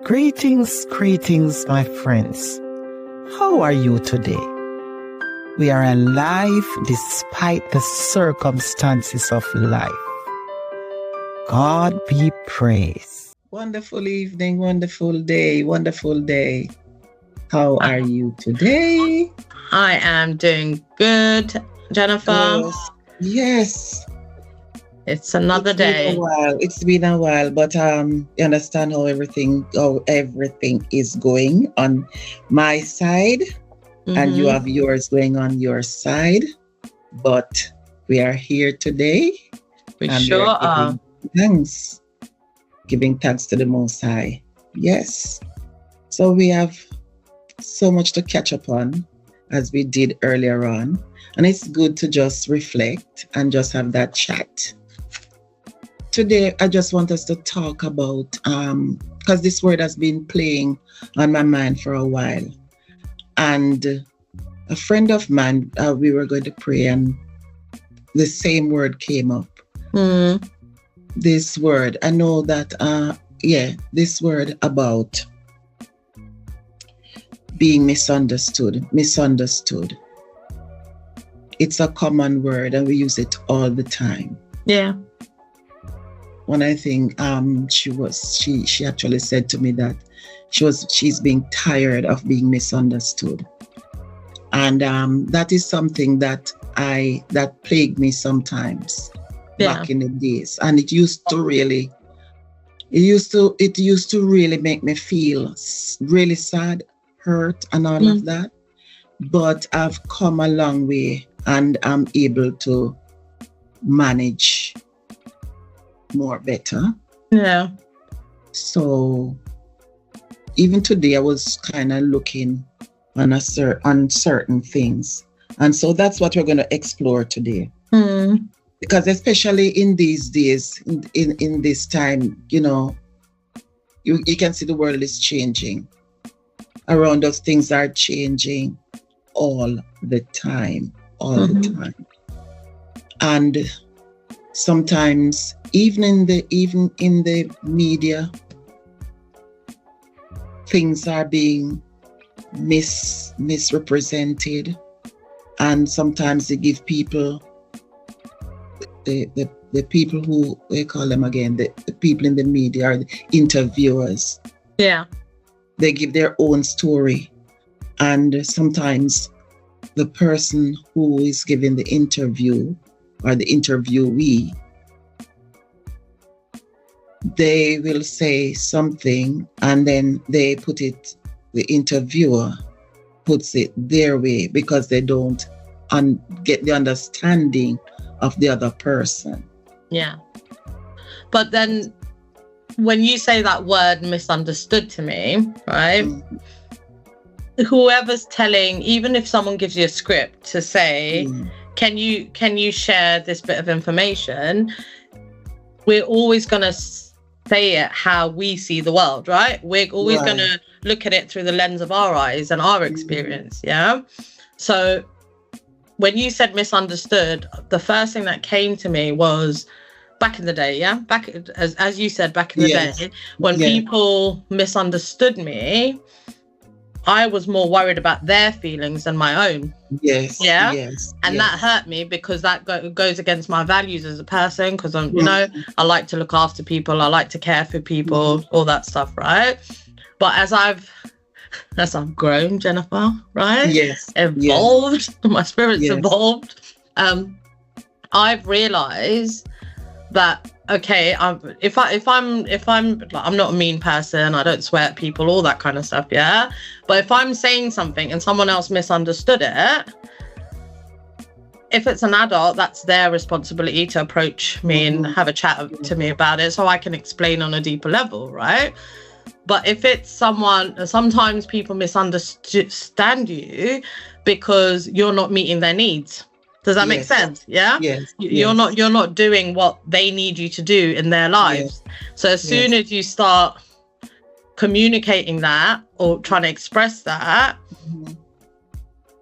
Greetings, my friends. How are you today? We are alive despite the circumstances of life. God be praised. Wonderful evening, wonderful day. How are you today? I am doing good, Jennifer. Yes. It's another day. It's been a while, but you understand how everything is going on my side, and you have yours going on your side. But we are here today. We sure are. Giving thanks to the Most High. Yes. So we have so much to catch up on, as we did earlier on, and it's good to just reflect and just have that chat. Today, I just want us to talk about, because this word has been playing on my mind for a while. And a friend of mine, we were going to pray, and the same word came up. This word, I know that, this word about being misunderstood. It's a common word, and we use it all the time. Yeah. One I think she actually said to me that she's being tired of being misunderstood, and that is something that plagued me sometimes back in the days, and it used to really make me feel really sad, hurt, and all of that. But I've come a long way, and I'm able to manage more better. Yeah. So even today I was kind of looking on certain things, and so that's what we're going to explore today. Because especially in these days, in this time, you can see the world is changing around us. Things are changing all the time, and sometimes even in the media, things are being misrepresented, and sometimes they give people the people who we call them again, the people in the media are the interviewers. Yeah. They give their own story, and sometimes the person who is giving the interview or the interviewee, they will say something, and then the interviewer puts it their way because they don't get the understanding of the other person. Yeah. But then when you say that word misunderstood to me, right? Whoever's telling, even if someone gives you a script to say, can you share this bit of information? We're always going to say it how we see the world, right? We're always going to look at it through the lens of our eyes and our experience. Yeah. So when you said misunderstood, the first thing that came to me was back in the day. Yeah. Back as you said, back in the day, when people misunderstood me, I was more worried about their feelings than my own. Yes. Yeah. Yes. And that hurt me because that goes against my values as a person. Because I'm, I like to look after people. I like to care for people, all that stuff, right? But as I've grown, Jennifer, right? Yes. Evolved. My spirit's evolved. I've realized that, okay, if I'm not a mean person, I don't swear at people, all that kind of stuff, yeah. But if I'm saying something and someone else misunderstood it, if it's an adult, that's their responsibility to approach me and have a chat to me about it, so I can explain on a deeper level, right? But if it's someone, sometimes people misunderstand you because you're not meeting their needs. Does that make sense? Yeah. Yes. You're not doing what they need you to do in their lives. Yes. So as soon as you start communicating that or trying to express that,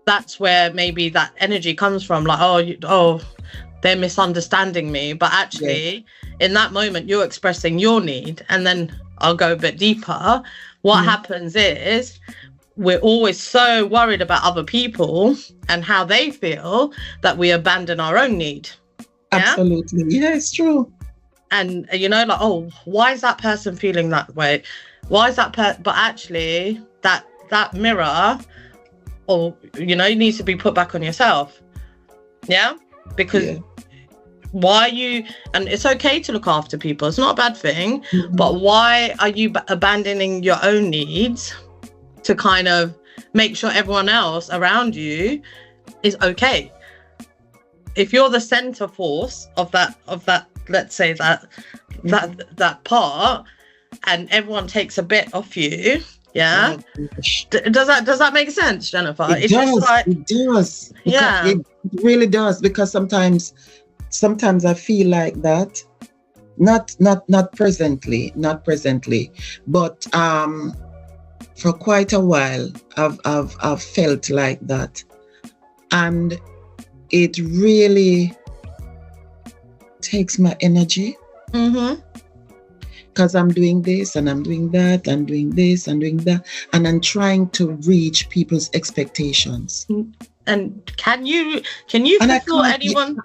that's where maybe that energy comes from. Like, they're misunderstanding me. But actually, in that moment, you're expressing your need, and then I'll go a bit deeper. What happens is we're always so worried about other people and how they feel that we abandon our own need. Absolutely. Yeah, it's true. And you know, like, oh, why is that person feeling that way? Why is that but actually that mirror, or you know, needs to be put back on yourself. Yeah, because why are you, and it's okay to look after people, it's not a bad thing, but why are you abandoning your own needs to kind of make sure everyone else around you is okay? If you're the center force of that, let's say that part, and everyone takes a bit off you, does that make sense, Jennifer? It does. Yeah, it really does, because sometimes I feel like that, not presently, but for quite a while I've felt like that, and it really takes my energy. Because I'm doing this and I'm doing that and doing this and doing that, and I'm trying to reach people's expectations. And can you fulfill anyone?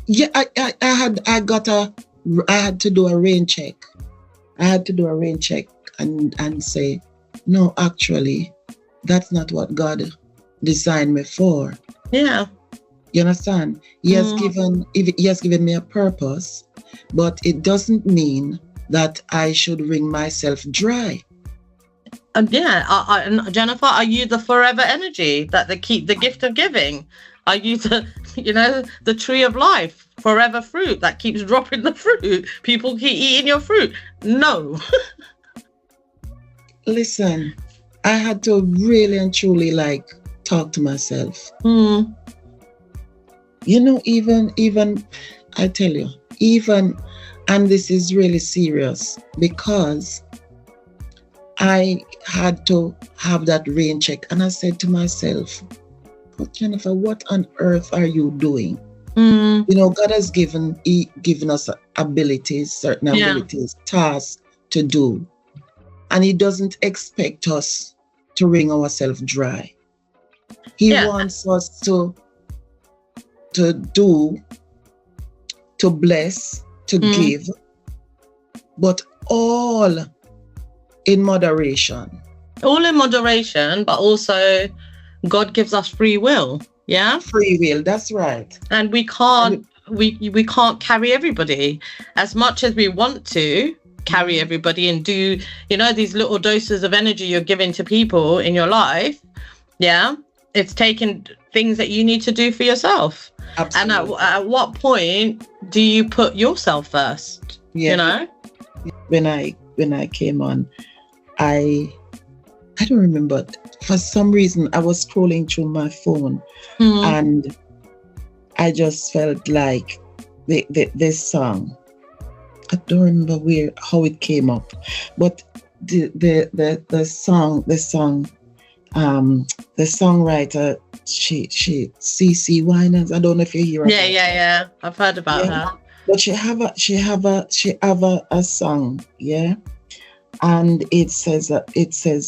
Yeah, I had to do a rain check. I had to do a rain check and say, no, actually, that's not what God designed me for. Yeah. You understand? He has given me a purpose, but it doesn't mean that I should wring myself dry. And Jennifer, are you the forever energy that they keep the gift of giving? Are you the tree of life, forever fruit that keeps dropping the fruit? People keep eating your fruit. No. Listen, I had to really and truly talk to myself. You know, even I tell you, and this is really serious, because I had to have that rain check, and I said to myself, but Jennifer, what on earth are you doing? You know, God has given us abilities, certain abilities, tasks to do, and He doesn't expect us to wring ourselves dry. He wants us to do, to bless, to give, but all in moderation. All in moderation, but also God gives us free will. Yeah, free will. That's right. And we can't we can't carry everybody as much as we want to carry everybody and do, you know, these little doses of energy you're giving to people in your life. Yeah, it's taking things that you need to do for yourself. Absolutely. And at what point do you put yourself first? You know, when I came on, I don't remember, for some reason I was scrolling through my phone and I just felt like this song, I don't remember how it came up, but the songwriter, she CC Winans, I don't know if you hear about yeah I've heard about her, but she have a song, and it says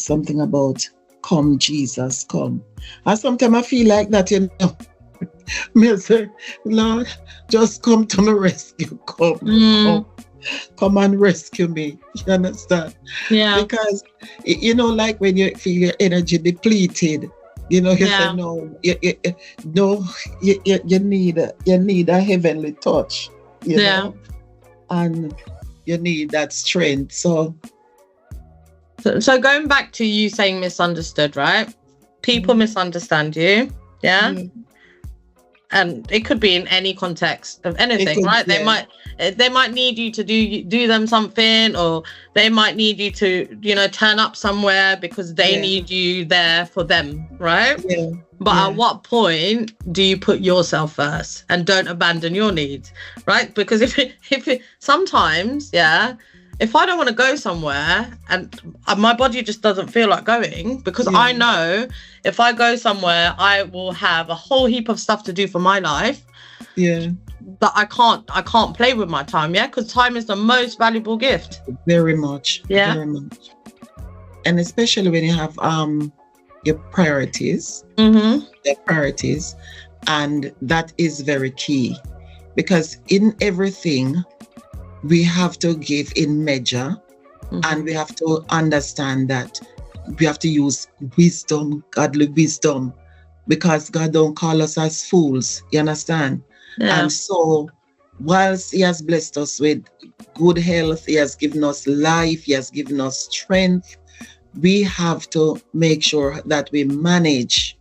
something about come Jesus come, and sometimes I feel like that, you know. Me say, Lord, just come to my rescue, come and rescue me. You understand? Yeah. Because, you know, like when you feel your energy depleted, you know, you say no, you need a heavenly touch, you know, and you need that strength. So going back to you saying misunderstood, right? People misunderstand you, and it could be in any context of anything, right? They might need you to do them something, or they might need you to, you know, turn up somewhere because they need you there for them, right? But at what point do you put yourself first and don't abandon your needs, right? Because if sometimes, if I don't want to go somewhere and my body just doesn't feel like going, because I know if I go somewhere, I will have a whole heap of stuff to do for my life. that I can't play with my time, yeah, because time is the most valuable gift. Very much. Yeah. Very much. And especially when you have your priorities, the priorities, and that is very key, because in everything we have to give in measure, and we have to understand that we have to use wisdom, godly wisdom, because God don't call us as fools, you understand? Yeah. And so whilst he has blessed us with good health, he has given us life, he has given us strength, we have to make sure that we manage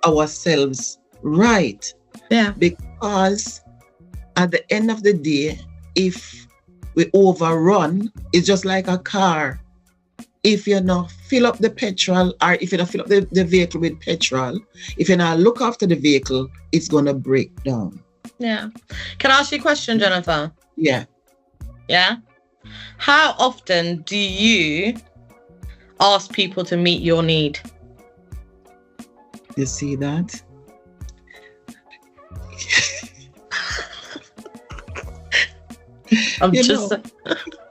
ourselves right. Yeah. Because at the end of the day, if we overrun, it's just like a car. If you not fill up the petrol, or if you not fill up the vehicle with petrol, if you not look after the vehicle, it's going to break down. Yeah. Can I ask you a question, Jennifer? Yeah. Yeah? How often do you ask people to meet your need? You see that?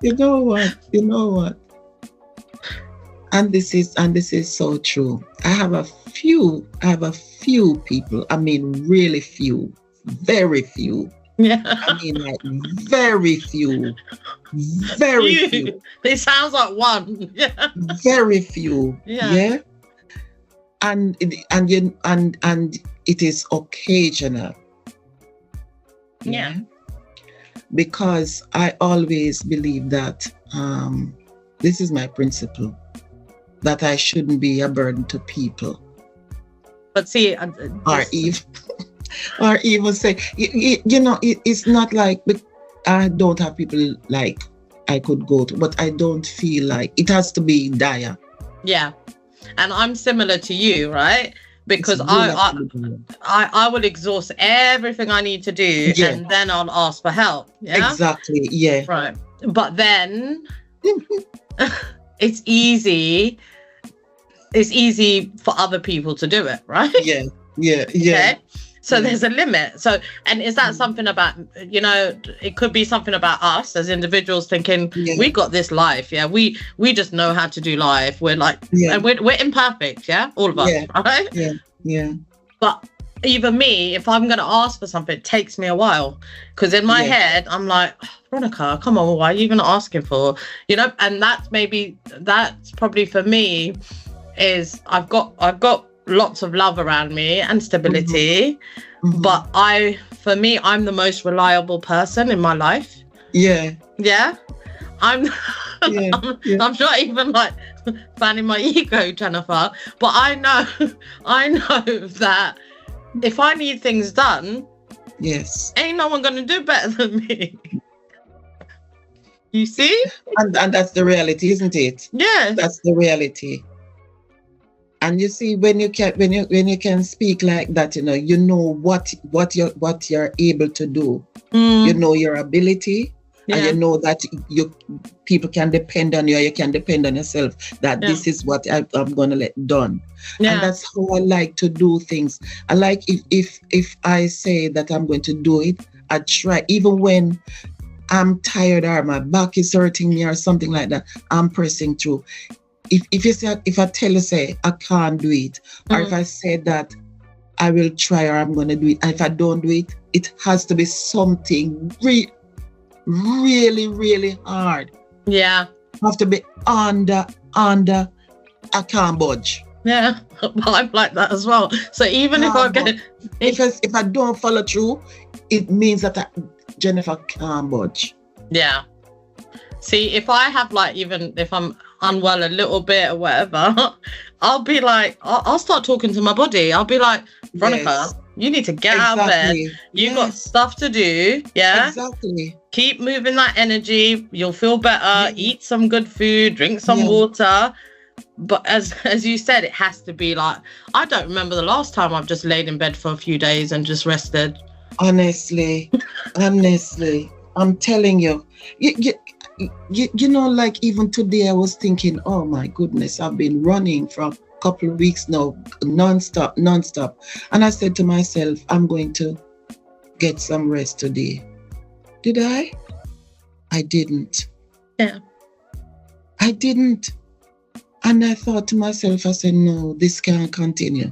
You know what? And this is so true. I have a few people. I mean, really few, very few. Yeah. I mean, like very few, very few. It sounds like one. Yeah. Very few. Yeah. Yeah. And it is occasional. Yeah. Because I always believe that this is my principle, that I shouldn't be a burden to people. But see, or even say, it's not like I don't have people like I could go to, but I don't feel like it has to be dire. Yeah. And I'm similar to you, right? Because I will exhaust everything I need to do, and then I'll ask for help. Yeah? Exactly. Yeah. Right. But then it's easy for other people to do it, right? Yeah. Yeah. Yeah. Okay? So there's a limit. So, and is that something about, it could be something about us as individuals thinking, we got this life. Yeah. We just know how to do life. We're like, and we're imperfect. Yeah. All of us. Right. Yeah. Yeah. But even me, if I'm going to ask for something, it takes me a while, because in my head, I'm like, Veronica, come on, why are you even asking for, and that's probably for me is I've got lots of love around me and stability, but I'm the most reliable person in my life. Yeah. I'm not even like fanning my ego, Jennifer, but I know that if I need things done, ain't no one gonna do better than me. You see? And that's the reality, isn't it? Yeah. That's the reality. And you see, when you can speak like that, you know what you're able to do. You know your ability, and you know that people can depend on you, or you can depend on yourself. That this is what I'm gonna let done. And that's how I like to do things. I like if I say that I'm going to do it, I try, even when I'm tired or my back is hurting me or something like that, I'm pressing through. If I tell you, say, I can't do it, or if I say that I will try or I'm going to do it, and if I don't do it, it has to be something really, really hard. Yeah. Have to be under, I can't budge. Yeah, I'm like that as well. So even if I get... If I don't follow through, it means that Jennifer can't budge. Yeah. See, if I have even if I'm unwell a little bit or whatever, I'll be like, I'll start talking to my body. I'll be like, Veronica, you need to get out of bed. You got stuff to do. Yeah. Exactly. Keep moving that energy. You'll feel better. Eat some good food. Drink some water. But as you said, it has to be like, I don't remember the last time I've just laid in bed for a few days and just rested. Honestly, I'm telling you, like even today I was thinking, oh my goodness, I've been running for a couple of weeks now, non-stop. And I said to myself, I'm going to get some rest today. Did I? I didn't. Yeah. I didn't. And I thought to myself, I said, no, this can't continue.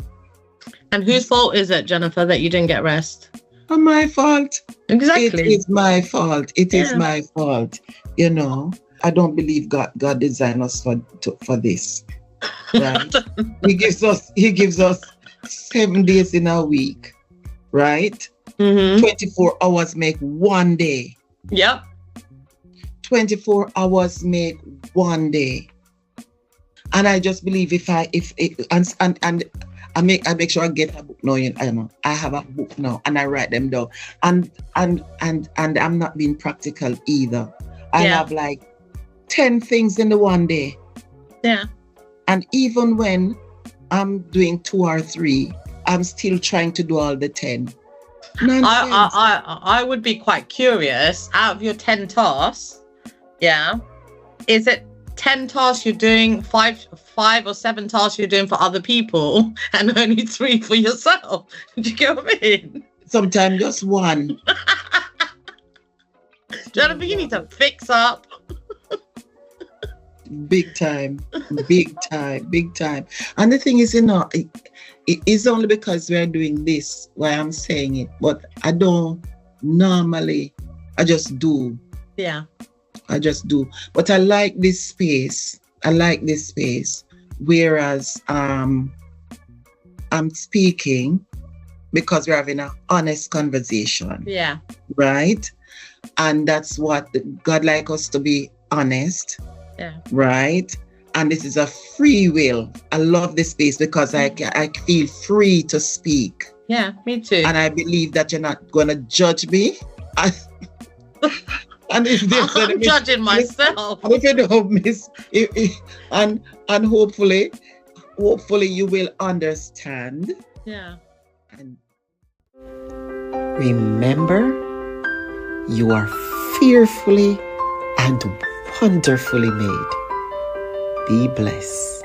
And whose fault is it, Jennifer, that you didn't get rest? My fault. Exactly. It is my fault. It is my fault. You know, I don't believe God designed us for this. Right? He gives us 7 days in a week. Right? 24 hours make one day. Yep. 24 hours make one day. And I just believe I make sure I get a book now. I have a book now and I write them down. And I'm not being practical either. I have like 10 things in the one day. Yeah. And even when I'm doing 2 or 3, I'm still trying to do all the 10. I would be quite curious, out of your 10 tasks, is it 10 tasks you're doing, 5 or 7 tasks you're doing for other people, and only 3 for yourself? Do you get what I mean? Sometimes just 1. Jennifer, you need to fix up. Big time. And the thing is, it's only because we're doing this why I'm saying it. But I don't normally, I just do. Yeah. I just do. But I like this space. Whereas I'm speaking because we're having an honest conversation. Yeah. Right? And that's what God like us to be honest. Yeah. Right? And this is a free will. I love this space because I feel free to speak. Yeah, me too. And I believe that you're not going to judge me. And if I'm judging myself. And if you don't miss, and hopefully you will understand. Yeah. And remember, you are fearfully and wonderfully made. Be blessed.